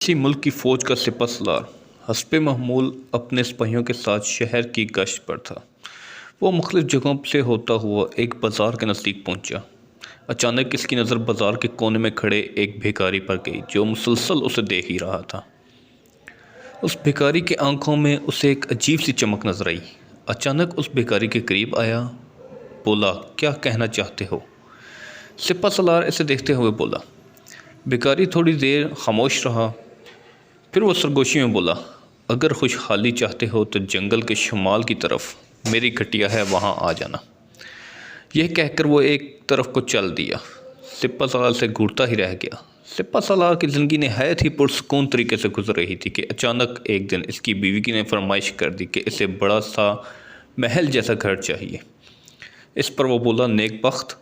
کسی ملک کی فوج کا سپہ سالار حسب معمول اپنے سپاہیوں کے ساتھ شہر کی گشت پر تھا۔ وہ مختلف جگہوں سے ہوتا ہوا ایک بازار کے نزدیک پہنچا۔ اچانک اس کی نظر بازار کے کونے میں کھڑے ایک بھکاری پر گئی جو مسلسل اسے دیکھ ہی رہا تھا۔ اس بھکاری کے آنکھوں میں اسے ایک عجیب سی چمک نظر آئی۔ اچانک اس بھکاری کے قریب آیا، بولا، کیا کہنا چاہتے ہو؟ سپہ سالار اسے دیکھتے ہوئے بولا۔ بھکاری تھوڑی دیر خاموش رہا، پھر وہ سرگوشی میں بولا، اگر خوشحالی چاہتے ہو تو جنگل کے شمال کی طرف میری کھٹیا ہے، وہاں آ جانا۔ یہ کہہ کر وہ ایک طرف کو چل دیا۔ سپہ سالار سے گھورتا ہی رہ گیا۔ سپہ سالار کی زندگی نہایت ہی پرسکون طریقے سے گزر رہی تھی کہ اچانک ایک دن اس کی بیوی نے فرمائش کر دی کہ اسے بڑا سا محل جیسا گھر چاہیے۔ اس پر وہ بولا، نیک بخت،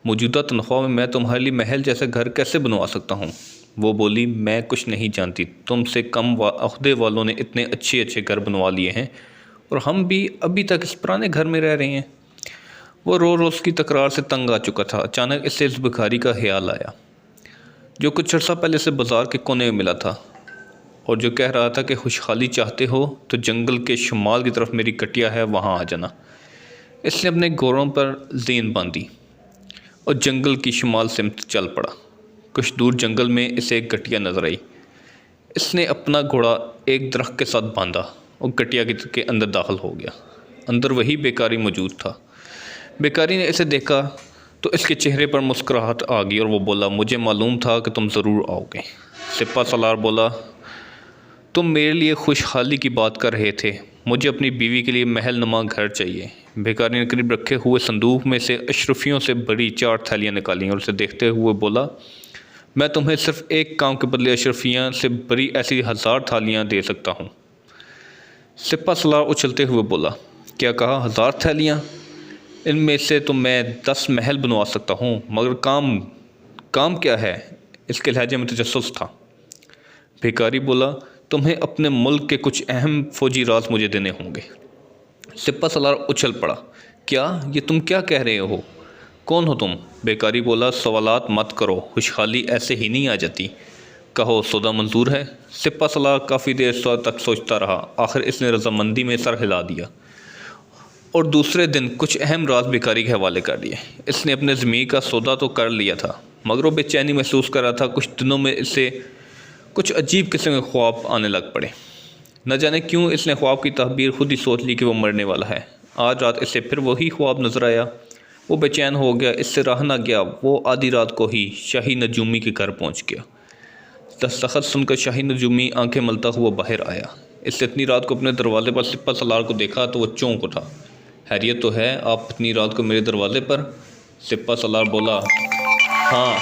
موجودہ تنخواہ میں تمہارے لیے محل جیسا گھر کیسے بنوا سکتا ہوں؟ وہ بولی، میں کچھ نہیں جانتی، تم سے کم عہدے والوں نے اتنے اچھے گھر بنوا لیے ہیں اور ہم بھی ابھی تک اس پرانے گھر میں رہ رہے ہیں۔ وہ روز کی تکرار سے تنگ آ چکا تھا۔ اچانک اسے اس بھکاری کا خیال آیا جو کچھ عرصہ پہلے سے بازار کے کونے میں ملا تھا اور جو کہہ رہا تھا کہ خوشحالی چاہتے ہو تو جنگل کے شمال کی طرف میری کٹیا ہے، وہاں آ جانا۔ اس نے اپنے گھوڑوں پر زین باندھی اور جنگل کی شمال سمت چل پڑا۔ کچھ دور جنگل میں اسے ایک گٹیا نظر آئی۔ اس نے اپنا گھوڑا ایک درخت کے ساتھ باندھا اور گٹیا کے اندر داخل ہو گیا۔ اندر وہی بھکاری موجود تھا۔ بھکاری نے اسے دیکھا تو اس کے چہرے پر مسکراہٹ آ گئی اور وہ بولا، مجھے معلوم تھا کہ تم ضرور آؤ گے۔ سپہ سالار بولا، تم میرے لیے خوشحالی کی بات کر رہے تھے، مجھے اپنی بیوی کے لیے محل نما گھر چاہیے۔ بھکاری نے قریب رکھے ہوئے صندوق میں سے اشرفیوں سے بڑی 4 تھیلیاں نکالیں اور اسے دیکھتے ہوئے بولا، میں تمہیں صرف ایک کام کے بدلے اشرفیاں سے بڑی ایسی 1000 تھالیاں دے سکتا ہوں۔ سپہ سالار اچھلتے ہوئے بولا، کیا کہا؟ 1000 تھیلیاں؟ ان میں سے تو میں 10 محل بنوا سکتا ہوں، مگر کام کیا ہے؟ اس کے لہجے میں تجسس تھا۔ بھکاری بولا، تمہیں اپنے ملک کے کچھ اہم فوجی راز مجھے دینے ہوں گے۔ سپہ سالار اچھل پڑا، کیا؟ یہ تم کیا کہہ رہے ہو؟ کون ہو تم؟ بھکاری بولا، سوالات مت کرو، خوشحالی ایسے ہی نہیں آ جاتی، کہو سودا منظور ہے؟ سپہ سالار کافی دیر تک سوچتا رہا، آخر اس نے رضامندی میں سر ہلا دیا اور دوسرے دن کچھ اہم راز بھکاری کے حوالے کر دیے۔ اس نے اپنے ضمیر کا سودا تو کر لیا تھا، مگر وہ بے چینی محسوس کر رہا تھا۔ کچھ دنوں میں اسے کچھ عجیب قسم کے خواب آنے لگ پڑے۔ نہ جانے کیوں اس نے خواب کی تعبیر خود ہی سوچ لی کہ وہ مرنے والا ہے۔ آج رات اسے پھر وہی خواب نظر آیا۔ وہ بے چین ہو گیا، اس سے رہا نہ گیا۔ وہ آدھی رات کو ہی شاہی نجومی کے گھر پہنچ گیا۔ دستخط سن کر شاہی نجومی آنکھیں ملتا ہوا باہر آیا۔ اس نے اتنی رات کو اپنے دروازے پر سپہ سالار کو دیکھا تو وہ چونک اٹھا۔ خیریت تو ہے؟ آپ اتنی رات کو میرے دروازے پر؟ سپہ سالار بولا، ہاں،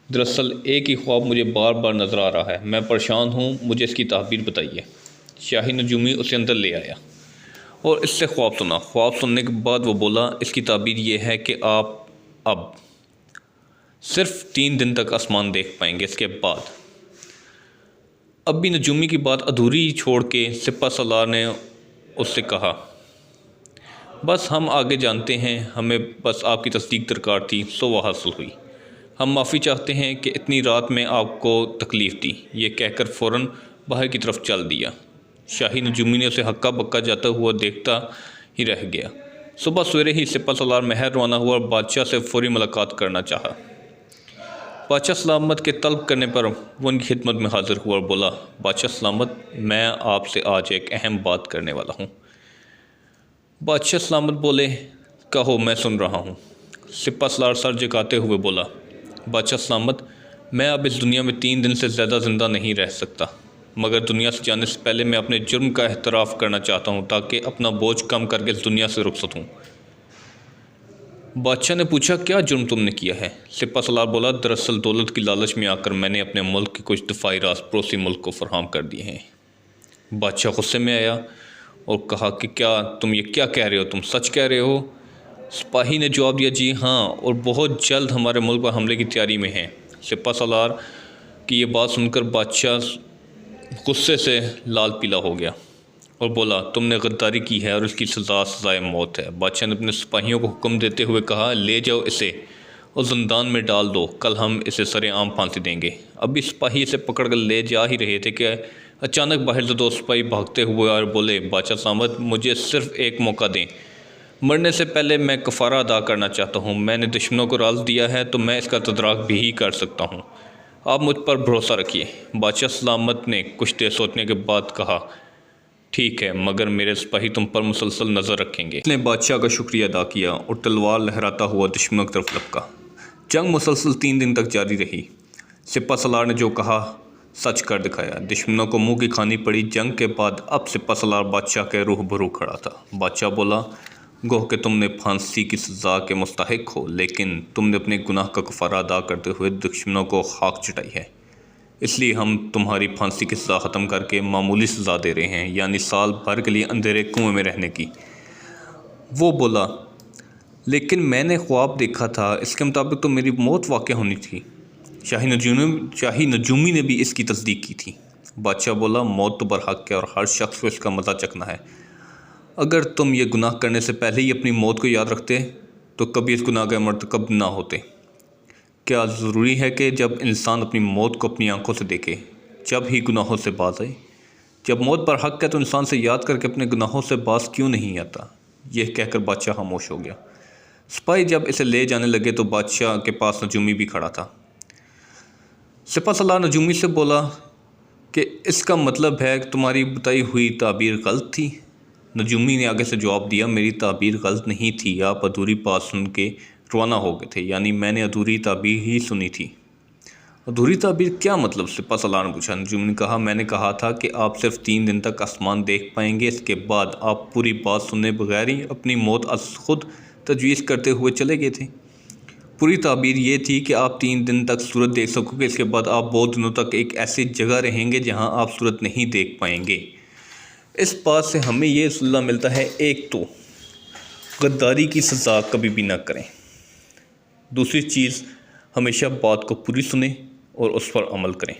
دراصل ایک ہی خواب مجھے بار بار نظر آ رہا ہے، میں پریشان ہوں، مجھے اس کی تعبیر بتائیے۔ شاہی نجومی اسے اندر لے آیا اور اس سے خواب سنا۔ خواب سننے کے بعد وہ بولا، اس کی تعبیر یہ ہے کہ آپ اب صرف 3 دن تک آسمان دیکھ پائیں گے، اس کے بعد۔ اب بھی نجومی کی بات ادھوری چھوڑ کے سپہ سالار نے اس سے کہا، بس ہم آگے جانتے ہیں، ہمیں بس آپ کی تصدیق درکار تھی، سو وہ حاصل ہوئی۔ ہم معافی چاہتے ہیں کہ اتنی رات میں آپ کو تکلیف دی۔ یہ کہہ کر فوراً باہر کی طرف چل دیا۔ شاہی نجومی نے اسے ہکا بکا جاتا ہوا دیکھتا ہی رہ گیا۔ صبح سویرے ہی سپہ سالار محل روانہ ہوا اور بادشاہ سے فوری ملاقات کرنا چاہا۔ بادشاہ سلامت کے طلب کرنے پر وہ ان کی خدمت میں حاضر ہوا اور بولا، بادشاہ سلامت، میں آپ سے آج ایک اہم بات کرنے والا ہوں۔ بادشاہ سلامت بولے، کہو، میں سن رہا ہوں۔ سپہ سالار سر جھکاتے ہوئے بولا، بادشاہ سلامت، میں اب اس دنیا میں 3 دن سے زیادہ زندہ نہیں رہ سکتا، مگر دنیا سے جانے سے پہلے میں اپنے جرم کا اعتراف کرنا چاہتا ہوں تاکہ اپنا بوجھ کم کر کے اس دنیا سے رخصت ہوں۔ بادشاہ نے پوچھا، کیا جرم تم نے کیا ہے؟ سپہ سالار بولا، دراصل دولت کی لالچ میں آ کر میں نے اپنے ملک کے کچھ دفاعی راز پڑوسی ملک کو فراہم کر دیے ہیں۔ بادشاہ غصے میں آیا اور کہا کہ کیا تم یہ کیا کہہ رہے ہو؟ تم سچ کہہ رہے ہو؟ سپاہی نے جواب دیا، جی ہاں، اور بہت جلد ہمارے ملک پر حملے کی تیاری میں ہیں۔ سپہ سالار کی یہ بات سن کر بادشاہ غصے سے لال پیلا ہو گیا اور بولا، تم نے غداری کی ہے اور اس کی سزائے موت ہے۔ بادشاہ نے اپنے سپاہیوں کو حکم دیتے ہوئے کہا، لے جاؤ اسے اور زندان میں ڈال دو، کل ہم اسے سر عام پھانسی دیں گے۔ ابھی سپاہی اسے پکڑ کر لے جا ہی رہے تھے کہ اچانک باہر سے دو سپاہی بھاگتے ہوئے اور بولے، بادشاہ سلامت، مجھے صرف ایک موقع دیں، مرنے سے پہلے میں کفارہ ادا کرنا چاہتا ہوں۔ میں نے دشمنوں کو راز دیا ہے تو میں اس کا تدارک بھی کر سکتا ہوں، آپ مجھ پر بھروسہ رکھیے۔ بادشاہ سلامت نے کچھ دیر سوچنے کے بعد کہا، ٹھیک ہے، مگر میرے سپاہی تم پر مسلسل نظر رکھیں گے۔ اس نے بادشاہ کا شکریہ ادا کیا اور تلوار لہراتا ہوا دشمنوں کی طرف لپکا۔ جنگ مسلسل 3 دن تک جاری رہی۔ سپہ سالار نے جو کہا سچ کر دکھایا، دشمنوں کو منہ کی کھانی پڑی۔ جنگ کے بعد اب سپہ سالار بادشاہ کے روح برو کھڑا تھا۔ بادشاہ بولا، گو کہ تم نے پھانسی کی سزا کے مستحق ہو، لیکن تم نے اپنے گناہ کا کفارہ ادا کرتے ہوئے دشمنوں کو خاک چٹائی ہے، اس لیے ہم تمہاری پھانسی کی سزا ختم کر کے معمولی سزا دے رہے ہیں، یعنی سال بھر کے لیے اندھیرے کنویں میں رہنے کی۔ وہ بولا، لیکن میں نے خواب دیکھا تھا، اس کے مطابق تو میری موت واقع ہونی تھی۔ شاہی نجومی نے بھی اس کی تصدیق کی تھی۔ بادشاہ بولا، موت تو برحق ہے اور ہر شخص کو اس کا مزہ چکھنا ہے۔ اگر تم یہ گناہ کرنے سے پہلے ہی اپنی موت کو یاد رکھتے تو کبھی اس گناہ کا مرتکب نہ ہوتے۔ کیا ضروری ہے کہ جب انسان اپنی موت کو اپنی آنکھوں سے دیکھے جب ہی گناہوں سے باز آئے؟ جب موت برحق ہے تو انسان سے یاد کر کے اپنے گناہوں سے باز کیوں نہیں آتا؟ یہ کہہ کر بادشاہ خاموش ہو گیا۔ سپاہی جب اسے لے جانے لگے تو بادشاہ کے پاس نجومی بھی کھڑا تھا۔ سپہ سالار نجومی سے بولا کہ اس کا مطلب ہے کہ تمہاری بتائی ہوئی تعبیر غلط تھی۔ نجومی نے آگے سے جواب دیا، میری تعبیر غلط نہیں تھی، آپ ادھوری بات سن کے روانہ ہو گئے تھے، یعنی میں نے ادھوری تعبیر ہی سنی تھی۔ ادھوری تعبیر کیا مطلب؟ سپہ سالار نے پوچھا۔ نجومی نے کہا، میں نے کہا تھا کہ آپ صرف 3 دن تک آسمان دیکھ پائیں گے، اس کے بعد آپ پوری بات سننے بغیر ہی اپنی موت از خود تجویز کرتے ہوئے چلے گئے تھے۔ پوری تعبیر یہ تھی کہ آپ 3 دن تک سورج دیکھ سکو گے، اس کے بعد آپ بہت دنوں تک ایک ایسی جگہ رہیں گے جہاں آپ سورج نہیں دیکھ پائیں گے۔ اس بات سے ہمیں یہ رسالہ ملتا ہے، ایک تو غداری کی سزا کبھی بھی نہ کریں، دوسری چیز ہمیشہ بات کو پوری سنیں اور اس پر عمل کریں۔